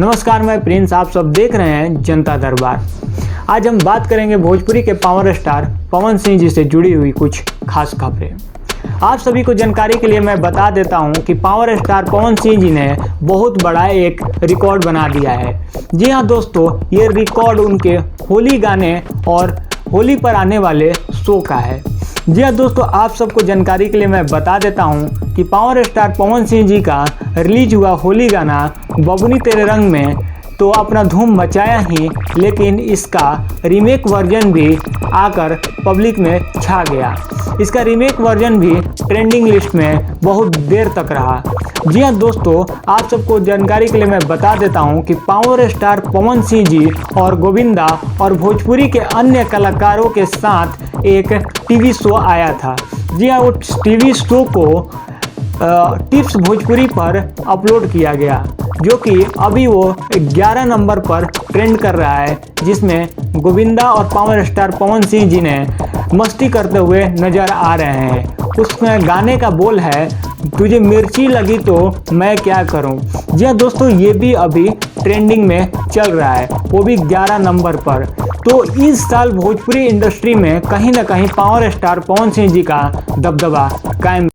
नमस्कार, मैं प्रिंस। आप सब देख रहे हैं जनता दरबार। आज हम बात करेंगे भोजपुरी के पावर स्टार पवन सिंह जी से जुड़ी हुई कुछ खास खबरें। आप सभी को जानकारी के लिए मैं बता देता हूं कि पावर स्टार पवन सिंह जी ने बहुत बड़ा एक रिकॉर्ड बना दिया है। जी हां दोस्तों, ये रिकॉर्ड उनके होली गाने और होली पर आने वाले शो का है। जी हाँ दोस्तों, आप सबको जानकारी के लिए मैं बता देता हूँ कि पावर स्टार पवन सिंह जी का रिलीज हुआ होली गाना बबुनी तेरे रंग में तो अपना धूम मचाया ही, लेकिन इसका रीमेक वर्जन भी आकर पब्लिक में छा गया। इसका रीमेक वर्जन भी ट्रेंडिंग लिस्ट में बहुत देर तक रहा। जी हाँ दोस्तों, आप सबको जानकारी के लिए मैं बता देता हूँ कि पावर स्टार पवन सिंह जी और गोविंदा और भोजपुरी के अन्य कलाकारों के साथ एक टीवी शो आया था। जी हाँ, वो टीवी शो को टिप्स भोजपुरी पर अपलोड किया गया, जो कि अभी वो 11 नंबर पर ट्रेंड कर रहा है, जिसमें गोविंदा और पावर स्टार पवन सिंह जी ने मस्ती करते हुए नजर आ रहे हैं। उसमें गाने का बोल है, तुझे मिर्ची लगी तो मैं क्या करूं। जी हाँ दोस्तों, ये भी अभी ट्रेंडिंग में चल रहा है, वो भी 11 नंबर पर। तो इस साल भोजपुरी इंडस्ट्री में कहीं ना कहीं पावर स्टार पवन सिंह जी का दबदबा कायम